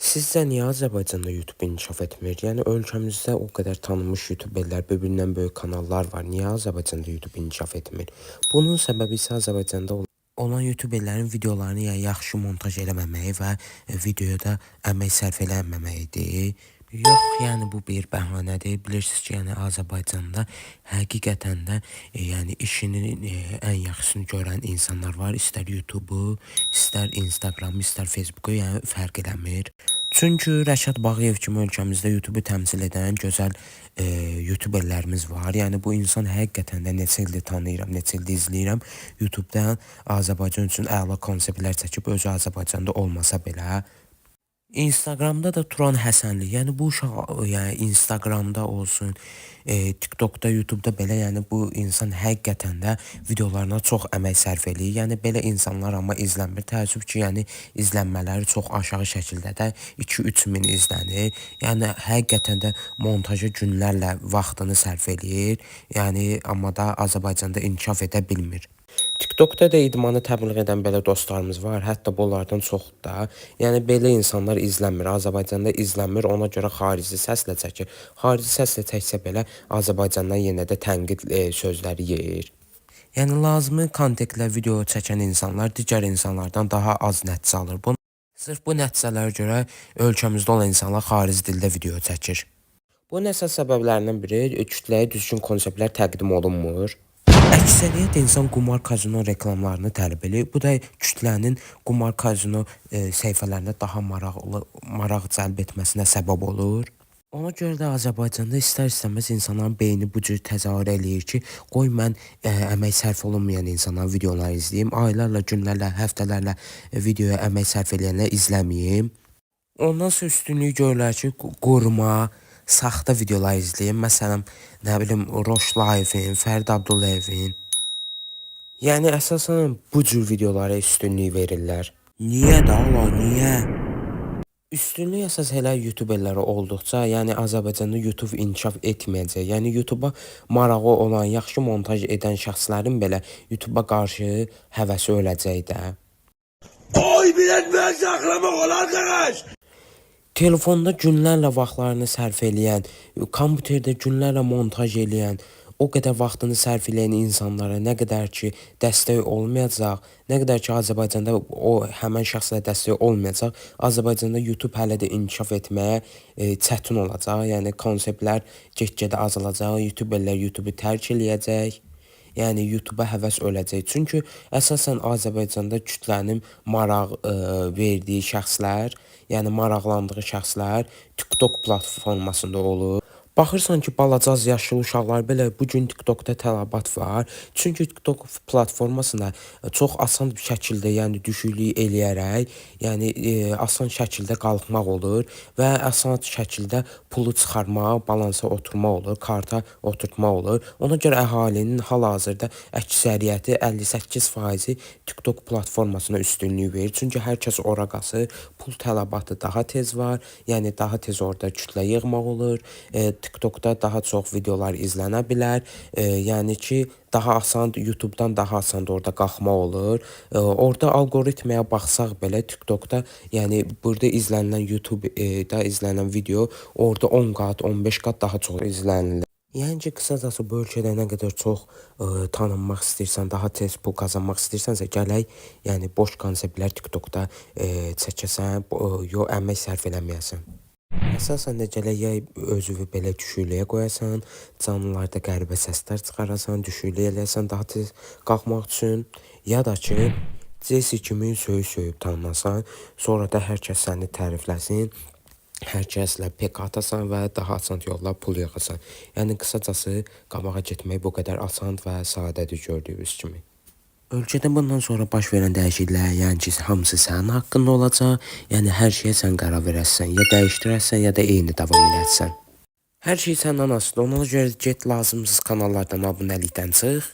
Sizcə niyə Azərbaycanda YouTube inkişaf etmir? Yəni ölkəmizdə o qədər tanınmış YouTuberlər, bir-birindən böyük kanallar var. Niyə Azərbaycanda YouTube inkişaf etmir? Bunun səbəbi isə Azərbaycanda olan YouTuberlərin videolarını ya yaxşı montaj eləməməyi və videoda əmək sərf eləməməyidir. Yox, yəni bu bir bəhanədir. Bilirsiniz ki, yəni Azərbaycanda həqiqətən də yəni işinin ən yaxşısını görən insanlar var. İstər YouTube-u, istər Instagram-ı, istər Facebook-u, yəni fərq eləmir. Çünki Rəşad Bağıyev kimi ölkəmizdə YouTube-u təmsil edən gözəl YouTuberlərimiz var. Yəni bu insan həqiqətən də neçə ildir tanıyıram, neçə ildir izləyirəm. YouTube-dan Azərbaycan üçün əla konseptlər çəkib, özü Azərbaycanda olmasa belə. Instagramda da Turan Həsənli, yəni bu uşaq yəni Instagramda olsun, TikTokda, YouTube'da belə, yəni bu insan həqiqətən də videolarına çox əmək sərf eləyir. Yəni belə insanlar amma izlənmir. Təəssüf ki, yəni izlənmələri çox aşağı şəkildə də 2-3 min izlənir. Yəni həqiqətən də montajı günlərlə vaxtını sərf eləyir. Yəni amma da Azərbaycanda inkişaf edə bilmir. TikTokda da idmanı təbliğ edən belə dostlarımız var. Hətta bunlardan çoxu da. Yəni belə insanlar izlənmir. Azərbaycanda izlənmir. Ona görə xarici səslə çəkir. Xarici səslə çəksə belə Azərbaycandan yenə də tənqid sözləri yeyir. Yəni lazımi kontekstlə video çəkən insanlar digər insanlardan daha az nəticə alır. Sırf bu nəticələrə görə ölkəmizdə olan insanlar xarici dildə video çəkir. Bunun əsas səbəblərindən biri kütləyə düzgün konseptlər təqdim olunmur. Əksəriyyət insan qumar kazino reklamlarını tələb edir. Bu da kütlənin qumar kazino səhifələrinə daha maraq cəlb etməsinə səbəb olur. Ona görə də Azərbaycanda istər-istəməz insanların beyni bu cür təzahür eləyir ki, qoy mən əmək sərf olunmayan insanların videolarını izləyim. Aylarla, günlərlə, həftələrlə videoya əmək sərf eləyənlər izləməyim. Ondan sonra üstünlüyü görürlər ki, qurma, saxta videolar izləyim. Məsələn, nə bilim, Roş Live'in, Fərid Abdullayevin. Yəni əsasən bu cür videolara üstünlük verirlər. Niyə də ola, niyə? Üstünlük əsas elə YouTuberlərə olduqca, yəni Azərbaycanda YouTube inkişaf etməyəcək. Yəni YouTube'a marağı olan, yaxşı montaj edən şəxslərin belə YouTube'a qarşı həvəsi öləcək də. Oy, bilən mən saxlamaq olar qardaş! Telefonda günlərlə vaxtlarını sərf eləyən, kompüterdə günlərlə montaj eləyən, o qədər vaxtını sərf eləyən insanlara nə qədər ki dəstək olmayacaq, nə qədər ki Azərbaycanda o həmən şəxslə dəstək olmayacaq, Azərbaycanda YouTube hələ də inkişaf etməyə çətin olacaq. Yəni konseptlər get-gedə azalacaq, YouTuberlər YouTube'u tərk eləyəcək. Yəni YouTube'a həvəs öləcək. Çünki əsasən Azərbaycanda kütlənin maraq verdiyi şəxslər, yəni maraqlandığı şəxslər TikTok platformasında olur. Baxırsan ki, balaca yaşlı uşaqlar belə bu gün TikTokda tələbat var. Çünki TikTok platformasına çox asan bir şəkildə, yəni düşüklük eləyərək, yəni asan şəkildə qalxmaq olur və asan şəkildə pulu çıxarmaq, balansa oturmaq olur, karta oturtmaq olur. Ona görə əhalinin hal-hazırda əksəriyyəti 58% TikTok platformasına üstünlük verir. Çünki hər kəs ora qalxır, pul tələbatı daha tez var, yəni daha tez orada kütlə yığmaq olur. TikTokda daha çox videolar izlənə bilər. Yəni ki, daha asan YouTube'dan daha asan da orada qalxmaq olur. Orada algoritmaya baxsaq belə TikTokda, yəni burada izlənilən YouTube'da izlənilən video orada 10 qat, 15 qat daha çox izlənilir. Yəni ki, qısacası bu ölkədə nə qədər çox tanınmaq istəyirsən, daha tez pul qazanmaq istəyirsənsə, gələk, yəni boş konseptlər TikTokda çəkəsən, yox əmək sərf eləməyəsən. Əsasən də gələk ya özünü belə düşüklüyə qoyasan, canlılarda qəribə səslər çıxarasan, düşüklük eləyəsən daha tez qalxmaq üçün, ya da ki, Jesse kimi söyüb tanınasan, sonra da hər kəs səni tərifləsin, hər kəslə pek atasan və daha asan yolla pul yığasan. Yəni qısacası qabağa getmək bu qədər asan və sadədir gördüyünüz kimi. Ölkədə bundan sonra baş verən dəyişikliklər, yəni ki, hamısı sənin haqqında olacaq. Yəni hər şeyə sən qərar verəsən, ya dəyişdirəsən, ya da eyni davam edəsən. Hər şey səndən asılıdır. Ona görə get lazımsız kanallardan abunəlikdən çıx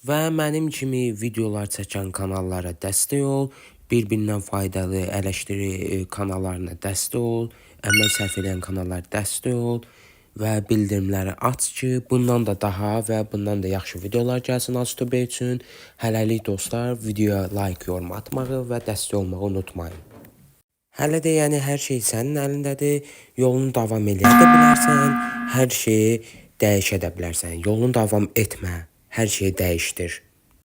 və mənim kimi videolar çəkən kanallara dəstək ol, bir-birindən faydalı eleştiri kanallarına dəstək ol, əmək sərf edən kanallara dəstək ol. Və bildirimləri aç ki, bundan da daha və bundan da yaxşı videolar gəlsin AzTube üçün. Hələlik dostlar, videoya like, yorum atmağı və dəstək olmağı unutmayın. Hələ də yəni hər şey sənin əlindədir. Yolunu davam eləyə də bilərsən, hər şeyi dəyişə də bilərsən. Yolunu davam etmə, hər şeyi dəyişdir.